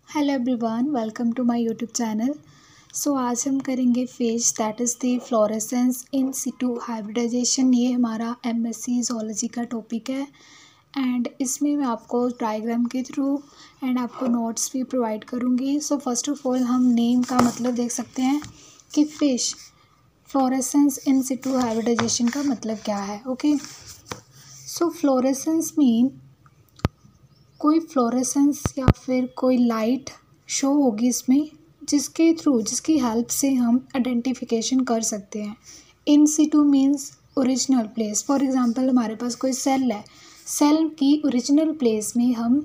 Hello everyone, welcome to my YouTube channel. So आज हम करेंगे FISH that is the fluorescence in situ hybridization. ये हमारा MSc zoology का टॉपिक है एंड इसमें मैं आपको डायग्राम के थ्रू एंड आपको नोट्स भी प्रोवाइड करूँगी। सो फर्स्ट ऑफ ऑल हम नेम का मतलब देख सकते हैं कि FISH fluorescence in situ hybridization का मतलब क्या है। ओके, सो फ्लोरेसेंस मीन कोई फ्लोरेसेंस या फिर कोई लाइट शो होगी इसमें जिसके थ्रू जिसकी हेल्प से हम आइडेंटिफिकेशन कर सकते हैं। In situ means original place. For example हमारे पास कोई सेल है, सेल की ओरिजिनल प्लेस में हम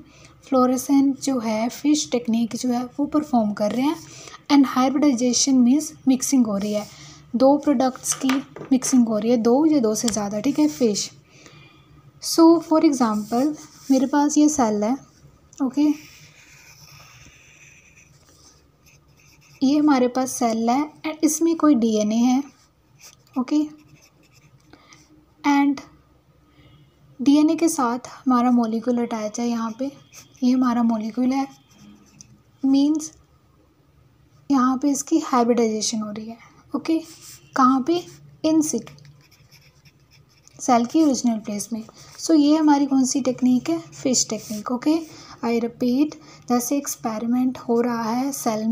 फ्लोरेसेंट जो है फिश टेक्निक जो है वो परफॉर्म कर रहे हैं। एंड हाइब्रिडाइजेशन मीन्स मिक्सिंग हो रही है, दो प्रोडक्ट्स की मिक्सिंग हो रही है, दो या दो से ज़्यादा, ठीक है, फिश। सो फॉर एग्ज़ाम्पल मेरे पास ये सेल है, ओके, ये हमारे पास सेल है एंड इसमें कोई डीएनए है, ओके, एंड डीएनए के साथ हमारा मॉलिक्यूल अटैच है। यहाँ पे ये हमारा मॉलिक्यूल है, मींस यहाँ पे इसकी हाइब्रिडाइजेशन हो रही है। ओके, कहाँ पे? इन सिटू, सेल की ओरिजिनल प्लेस में। सो ये हमारी कौन सी टेक्निक है? FISH technique. Okay, I repeat, जैसे एक्सपेरिमेंट हो रहा है सेल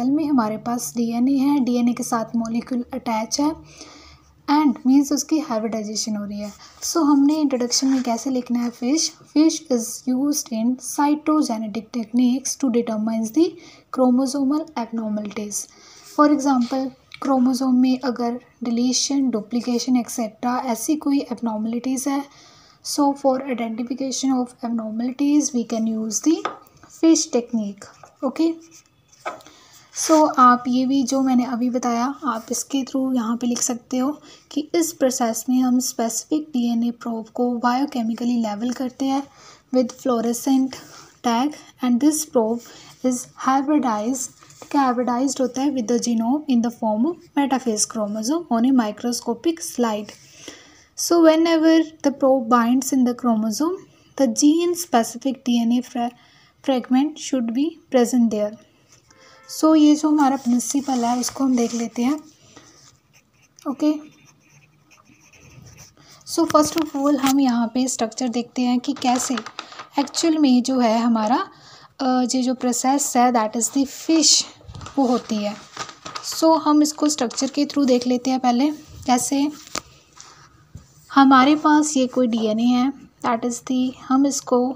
में हमारे पास डीएनए है, डीएनए के साथ मॉलिक्यूल अटैच है एंड मीन्स उसकी हाइब्रिडाइजेशन हो रही है। सो हमने इंट्रोडक्शन में कैसे लिखना है? FISH is used in cytogenetic techniques to determine the chromosomal abnormalities. For example chromosome में अगर डिलीशन, डुप्लीकेशन एक्सेट्रा ऐसी कोई एबनॉर्मलिटीज़ है, so for identification of abnormalities we can use the FISH technique. Okay, so आप ये भी जो मैंने अभी बताया आप इसके थ्रू यहाँ पे लिख सकते हो कि इस प्रोसेस में हम स्पेसिफिक डीएनए प्रोब को बायोकेमिकली लेवल करते हैं with fluorescent tag and this probe is hybridized. Hybridized होता है with the genome in the form of metaphase chromosome on a microscopic slide. So whenever the probe binds in the chromosome the gene specific DNA fragment should be present there. So ये जो हमारा principal है उसको हम देख लेते हैं। Okay, so first of all हम यहाँ पे स्ट्रक्चर देखते हैं कि कैसे एक्चुअल में जो है हमारा ये जो प्रोसेस है दैट इज़ द फिश वो होती है। सो हम इसको स्ट्रक्चर के थ्रू देख लेते हैं। पहले जैसे हमारे पास ये कोई डीएनए है दैट इज़ दी, हम इसको,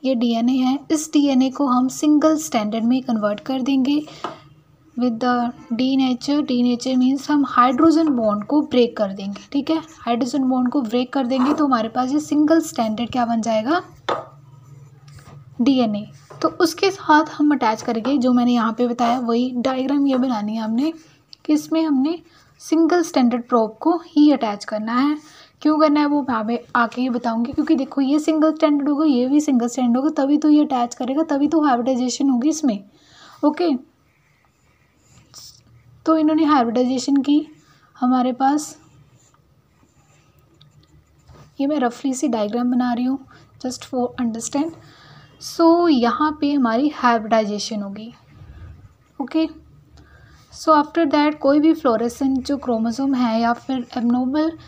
ये डीएनए है, इस डीएनए को हम सिंगल स्टैंडर्ड में कन्वर्ट कर देंगे with the denature. Denature means हम हाइड्रोजन बॉन्ड को ब्रेक कर देंगे, ठीक है, हाइड्रोजन बॉन्ड को ब्रेक कर देंगे तो हमारे पास ये सिंगल स्टैंडर्ड क्या बन जाएगा? डीएनए। तो उसके साथ हम अटैच करेंगे, जो मैंने यहाँ पे बताया वही डायग्राम ये बनानी है हमने कि इसमें हमने सिंगल स्टैंडर्ड प्रोब को ही अटैच करना है। क्यों करना है वो मैं आके ही बताऊंगी, क्योंकि देखो ये सिंगल स्टैंडर्ड होगा, ये भी सिंगल स्टैंडर्ड होगा, तभी तो ये अटैच करेगा, तभी तो हाइब्रिडाइजेशन होगी इसमें। ओके, तो इन्होंने हाइब्रिडाइजेशन की हमारे पास, ये मैं रफली सी डायग्राम बना रही हूँ जस्ट फॉर अंडरस्टैंड। सो यहाँ पे हमारी हाइब्रिडाइजेशन होगी। ओके, सो आफ्टर दैट कोई भी फ्लोरेसेंट जो क्रोमोसोम है या फिर एबनॉर्मल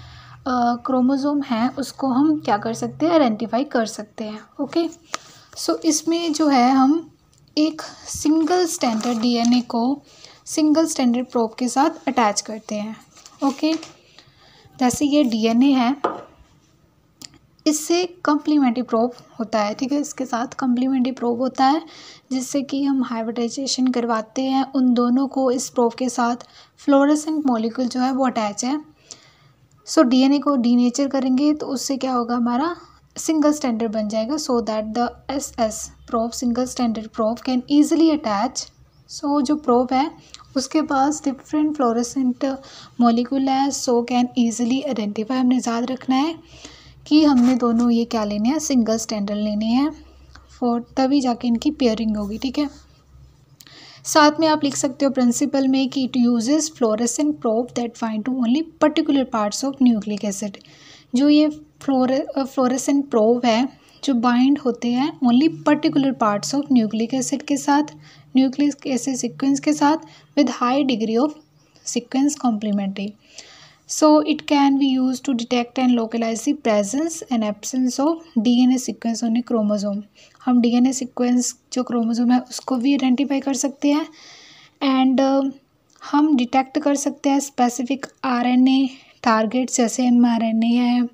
क्रोमोसोम है उसको हम क्या कर सकते हैं? आइडेंटिफाई कर सकते हैं। ओके, सो इसमें जो है हम एक सिंगल स्टैंडर्ड डीएनए को सिंगल स्टैंडर्ड प्रोब के साथ अटैच करते हैं। ओके, जैसे ये डीएनए है, इससे कम्प्लीमेंट्री प्रोब होता है, ठीक है, इसके साथ कम्प्लीमेंट्री प्रोब होता है जिससे कि हम हाइब्रिडाइजेशन करवाते हैं उन दोनों को। इस प्रोब के साथ फ्लोरेसेंट मॉलिक्यूल जो है वो अटैच है। सो डीएनए को डीनेचर करेंगे तो उससे क्या होगा? हमारा सिंगल स्टैंडर्ड बन जाएगा, so that the SS probe, single standard probe, can easily attach. So जो प्रोब है उसके पास डिफरेंट फ्लोरेसेंट मॉलिक्यूल है, सो कैन ईजिली आइडेंटिफाई। हमने याद रखना है कि हमने दोनों ये क्या लेने हैं? सिंगल स्टैंडर्ड लेने हैं, फॉर तभी जाके इनकी पेयरिंग होगी, ठीक है। साथ में आप लिख सकते हो प्रिंसिपल में कि it uses fluorescent probe that find to only particular parts of nucleic acid. जो ये फ्लोरेसेंट प्रोब है जो बाइंड होते हैं only particular parts of nucleic acid के साथ, न्यूक्लिक एसिड सीक्वेंस के साथ with high degree of sequence complementary. So it can be used to detect and localize the presence and absence of DNA sequence on a chromosome. हम DNA sequence जो chromosome है उसको भी identify कर सकते हैं एंड हम डिटेक्ट कर सकते हैं स्पेसिफिक RNA टारगेट्स, जैसे mRNA है,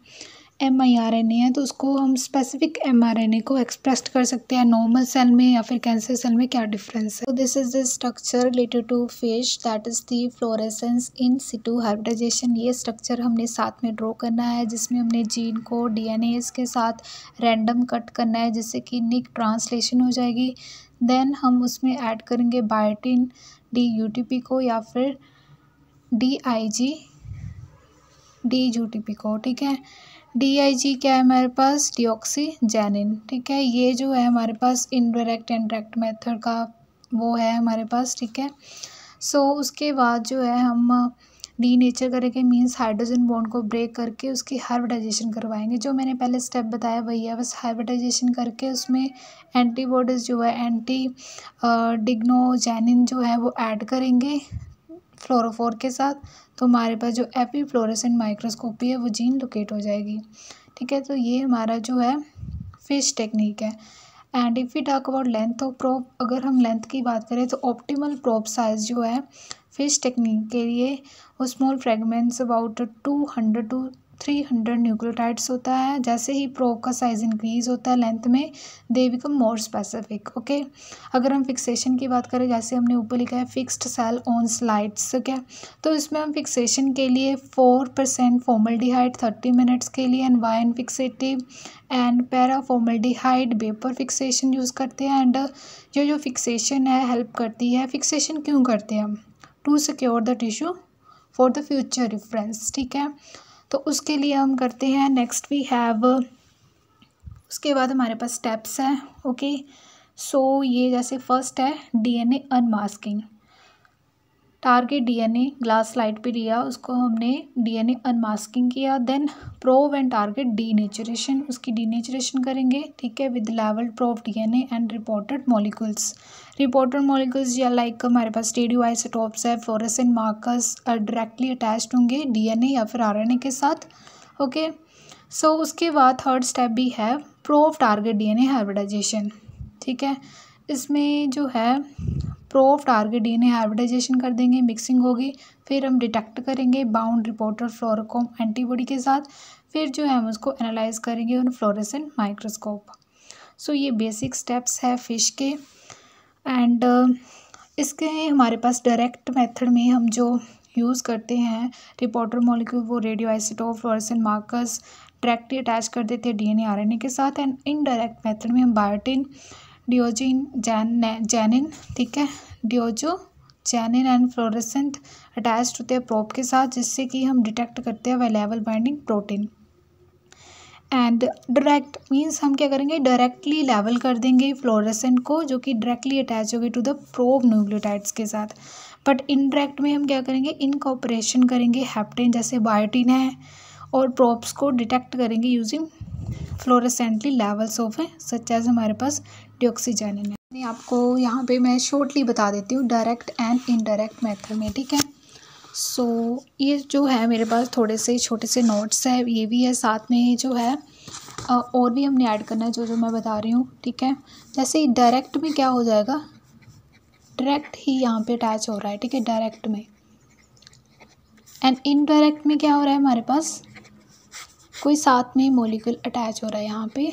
mRNA है, तो उसको हम स्पेसिफिक mRNA को एक्सप्रेस कर सकते हैं नॉर्मल सेल में या फिर कैंसर सेल में क्या डिफरेंस है. This is the structure related to FISH, that is the fluorescence in situ hybridization. ये स्ट्रक्चर हमने साथ में ड्रॉ करना है जिसमें हमने जीन को DNA के साथ रैंडम कट करना है जिससे कि निक ट्रांसलेशन हो जाएगी. देन हम उसमें ऐड करेंगे बायोटिन DUTP को या फिर DIG को. ठीक है, DIG क्या है हमारे पास, डिऑक्सीजेनिन. ठीक है, ये जो है हमारे पास इनडायरेक्ट एंड डायरेक्ट मेथड का वो है हमारे पास. ठीक है, सो उसके बाद जो है हम डीनेचर करेंगे, मींस हाइड्रोजन बॉन्ड को ब्रेक करके उसकी हाइब्रिडाइजेशन करवाएंगे. जो मैंने पहले स्टेप बताया वही है, बस हाइब्रिडाइजेशन करके उसमें एंटीबॉडीज़ जो है एंटी डिग्नोजेनिन जो है वो ऐड करेंगे फ्लोरोफोर के साथ, तो हमारे पास जो एपीफ्लोरेसेंट माइक्रोस्कोपी है वो जीन लोकेट हो जाएगी. ठीक है, तो ये हमारा जो है फिश टेक्निक है. And if we talk about length of probe, अगर हम लेंथ की बात करें तो ऑप्टिमल प्रोब साइज जो है फिश टेक्निक के लिए वो small fragments about 200 to 300 nucleotides होता है. जैसे ही प्रोब का साइज़ इंक्रीज़ होता है लेंथ में, they become more specific. Okay, अगर हम फिक्सेशन की बात करें, जैसे हमने ऊपर लिखा है फिक्स्ड सेल ऑन स्लाइड्स, क्या, तो इसमें हम फिक्सेशन के लिए 4% फॉर्मल्डिहाइड 30 मिनट्स के लिए and wine fixative and paraformaldehyde vapour fixation use करते हैं. एंड जो फिक्सेशन है हेल्प करती है. फिक्सेशन क्यों करते हैं हम, to secure the tissue for the future reference. ठीक है, तो उसके लिए हम करते हैं. नेक्स्ट वी हैव, उसके बाद हमारे पास स्टेप्स हैं. ओके, सो ये जैसे फर्स्ट है DNA unmasking. Target DNA glass slide पे लिया, उसको हमने DNA अनमास्किंग किया. Then probe and target denaturation, उसकी डीनेचरेशन करेंगे. ठीक है, विद लेवल probe DNA and reported molecules. Reported molecules या लाइक हमारे पास रेडियो आइसोटोप्स है, फ्लोरेसेंट मार्कर्स डायरेक्टली अटैच्ड होंगे DNA या फिर RNA के साथ. ओके, सो उसके बाद थर्ड स्टेप भी है प्रोब टारगेट DNA हाइब्रिडाइजेशन. ठीक है, इसमें जो है प्रोब टारगेट DNA हाइब्रिडाइजेशन कर देंगे, मिक्सिंग होगी, फिर हम डिटेक्ट करेंगे बाउंड रिपोर्टर फ्लोरोकॉम एंटीबॉडी के साथ, फिर जो है हम उसको एनालाइज करेंगे ऑन फ्लोरेसेंट माइक्रोस्कोप. सो ये बेसिक स्टेप्स है फिश के. एंड इसके हमारे पास डायरेक्ट मेथड में हम जो यूज़ करते हैं रिपोर्टर मॉलिक्यूल, वो radio isotope fluorescent markers directly attach कर देते हैं DNA RNA के साथ. एंड इनडायरेक्ट मेथड में हम बायोटिन डिओजेनिन, ठीक है, डिओजेनिन एंड फ्लोरेसेंट अटैच्ड होते हैं प्रोब के साथ, जिससे कि हम डिटेक्ट करते हैं available binding protein. And direct means हम क्या करेंगे, डायरेक्टली लेवल कर देंगे फ्लोरेसेंट को, जो कि डायरेक्टली अटैच होगी टू द प्रोब न्यूक्लियोटाइड्स के साथ. बट इनडायरेक्ट में हम क्या करेंगे, इनकॉपरेशन करेंगे हैप्टेन जैसे बायोटिन है, और प्रोब्स को डिटेक्ट करेंगे यूजिंग फ्लोरेसेंटली लेवल्स ऑफ है सच एज हमारे पास डिऑक्सीजेनिन है. आपको यहाँ पे मैं शॉर्टली बता देती हूँ डायरेक्ट एंड इनडायरेक्ट मेथड में. ठीक है, सो ये जो है मेरे पास थोड़े से छोटे से नोट्स है, ये भी है साथ में जो है और भी हमने ऐड करना है जो मैं बता रही हूँ. ठीक है, जैसे डायरेक्ट में क्या हो जाएगा, डायरेक्ट ही यहाँ पे अटैच हो रहा है. ठीक है, डायरेक्ट में. एंड इनडायरेक्ट में क्या हो रहा है, हमारे पास कोई साथ में मॉलिक्यूल अटैच हो रहा है यहाँ पे.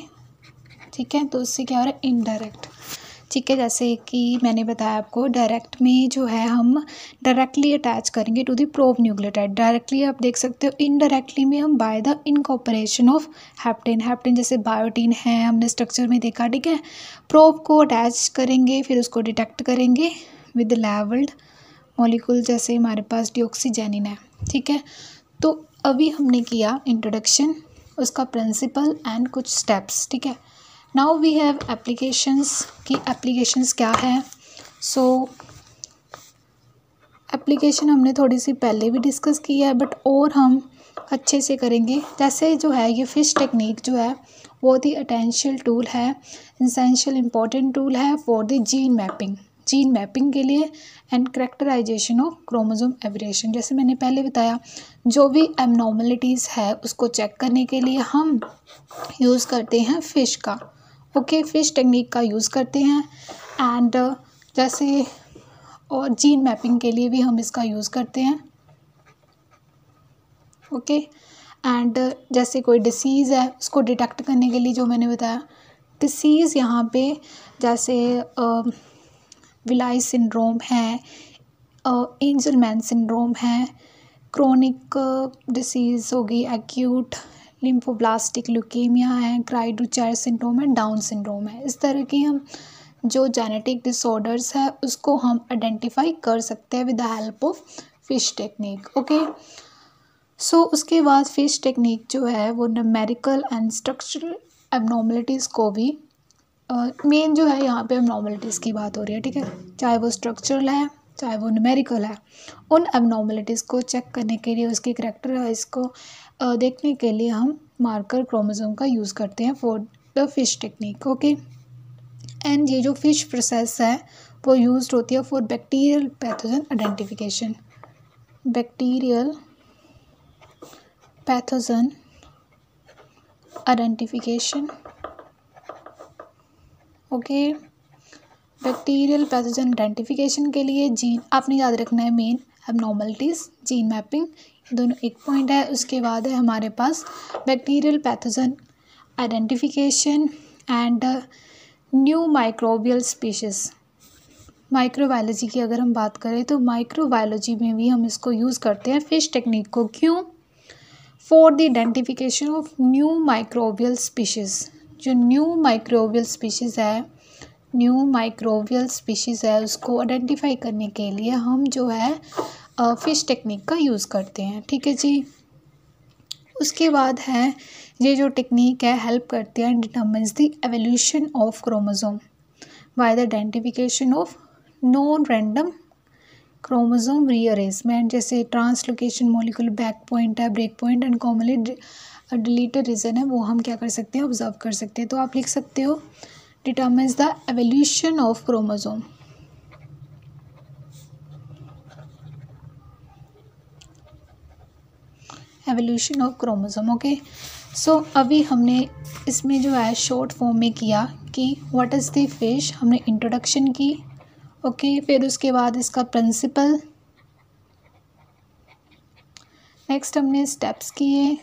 ठीक है, तो उससे क्या हो रहा है, इनडायरेक्ट. ठीक है, जैसे कि मैंने बताया आपको डायरेक्ट में जो है हम डायरेक्टली अटैच करेंगे to the probe nucleotide. Directly आप देख सकते हो, इनडायरेक्टली में हम by the incorporation of hapten जैसे बायोटिन है हमने स्ट्रक्चर में देखा. ठीक है, प्रोब को अटैच करेंगे, फिर उसको डिटेक्ट करेंगे विद लेवल्ड मॉलिक्यूल जैसे हमारे पास डिऑक्सीजेनिन है. ठीक है, तो अभी हमने किया इंट्रोडक्शन, उसका प्रिंसिपल एंड कुछ स्टेप्स. ठीक है, नाउ वी हैव एप्लीकेशंस की एप्लीकेशंस क्या है. सो एप्लीकेशन हमने थोड़ी सी पहले भी डिस्कस की है, बट और हम अच्छे से करेंगे. जैसे जो है ये फ़िश टेक्निक जो है बहुत ही अटेंशियल टूल है, एसेंशियल इम्पॉर्टेंट टूल है फॉर द जीन मैपिंग के लिए एंड करेक्टराइजेशन ऑफ क्रोमोसोम एवरिएशन। जैसे मैंने पहले बताया, जो भी एबनॉर्मलिटीज़ है उसको चेक करने के लिए हम यूज़ करते हैं फ़िश का, ओके, फ़िश टेक्निक का यूज़ करते हैं। एंड जैसे और जीन मैपिंग के लिए भी हम इसका यूज़ करते हैं, ओके। एंड जैसे कोई डिसीज़ है उसको डिटेक्ट करने के लिए जो मैंने बताया, डिसीज़ यहाँ पे जैसे विलाई सिंड्रोम है, एंजलमैन सिंड्रोम है, क्रोनिक डिसीज़ होगी, एक्यूट लिम्फोब्लास्टिक ल्यूकेमिया है, क्राइडोचायर सिंड्रोम है, डाउन सिंड्रोम है। इस तरह की हम जो जेनेटिक डिसऑर्डर्स है उसको हम आइडेंटिफाई कर सकते हैं with the help of FISH technique, okay. So उसके बाद फिश टेक्निक जो है वो न्यूमेरिकल एंड स्ट्रक्चरल एबनॉर्मलिटीज़ को भी मेन जो है यहाँ पे एबनॉर्मलिटीज़ की बात हो रही है, ठीक है, चाहे वो स्ट्रक्चरल है चाहे वो न्यूमेरिकल है। उन एबनॉर्मलिटीज़ को चेक करने के लिए, उसकी करैक्टराइज को देखने के लिए हम मार्कर क्रोमोसोम का यूज़ करते हैं for the FISH technique, okay. And ये जो फिश प्रोसेस है वो यूज्ड होती है for bacterial pathogen identification, bacterial pathogen identification, okay. Bacterial pathogen identification के लिए जीन आपने याद रखना है, मेन एबनॉर्मलिटीज़, जीन मैपिंग, दोनों एक पॉइंट है। उसके बाद है हमारे पास bacterial pathogen identification and new microbial species. Microbiology की अगर हम बात करें तो माइक्रोबायोलॉजी में भी हम इसको यूज़ करते हैं फिश टेक्निक को, क्यों? For the identification of new microbial species. जो न्यू माइक्रोबियल स्पीशीज़ है उसको आइडेंटिफाई करने के लिए हम जो है फिश टेक्निक का यूज़ करते हैं, ठीक है जी। उसके बाद है ये जो टेक्निक है हेल्प करती है determines the evolution of chromosome by the identification of non random chromosome rearrangement, जैसे ट्रांसलोकेशन, मॉलिक्यूलर बैक पॉइंट है, break point and commonly deleted region है, वो हम क्या कर सकते हैं, ऑब्जर्व कर सकते हैं। तो आप लिख सकते हो determines the evolution of chromosome, evolution of chromosome, okay. So अभी हमने इसमें जो है शॉर्ट फॉर्म में किया कि व्हाट इज़ द फिश, हमने इंट्रोडक्शन की, ओके। फिर उसके बाद इसका प्रिंसिपल, नेक्स्ट हमने स्टेप्स किए,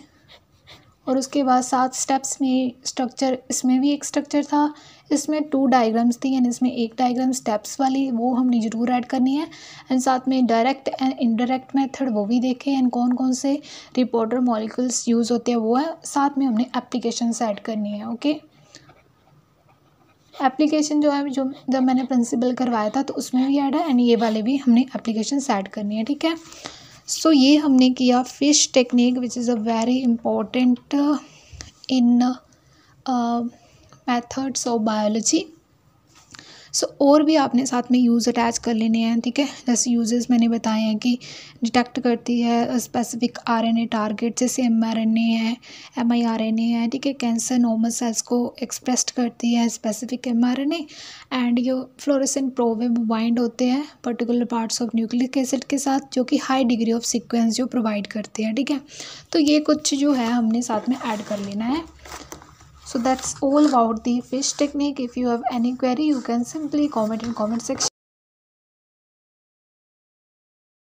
और उसके बाद 7 स्टेप्स में स्ट्रक्चर, इसमें भी एक स्ट्रक्चर था, इसमें 2 डायग्राम्स थी एंड इसमें एक डायग्राम स्टेप्स वाली, वो हमने ज़रूर ऐड करनी है। एंड साथ में डायरेक्ट एंड इनडायरेक्ट मेथड वो भी देखे, एंड कौन कौन से रिपोर्टर मॉलिक्यूल्स यूज़ होते हैं वो है। साथ में हमने एप्लीकेशंस ऐड करनी है, ओके। एप्लीकेशन जो है, जो जब मैंने प्रिंसिपल करवाया था तो उसमें भी ऐड है, एंड ये वाले भी हमने एप्लीकेशंस ऐड करनी है, ठीक है। सो ये हमने किया FISH technique which is a very important in methods of biology. So और भी आपने साथ में यूज़ अटैच कर लेने हैं, ठीक है। जैसे यूजेस मैंने बताए हैं कि डिटेक्ट करती है स्पेसिफिक आरएनए टारगेट, जैसे एमआरएनए है, एमआईआरएनए है, ठीक है। कैंसर नॉर्मल सेल्स को एक्सप्रेस करती है स्पेसिफिक एमआरएनए, एंड जो फ्लोरेसेंट प्रोब है वो बाइंड होते हैं particular parts of nucleic acid के साथ, जो कि हाई डिग्री ऑफ सीक्वेंस जो प्रोवाइड करते हैं, ठीक है। तो ये कुछ जो है हमने साथ में ऐड कर लेना है। So that's all about the fish technique. If you have any query, you can simply comment in comment section.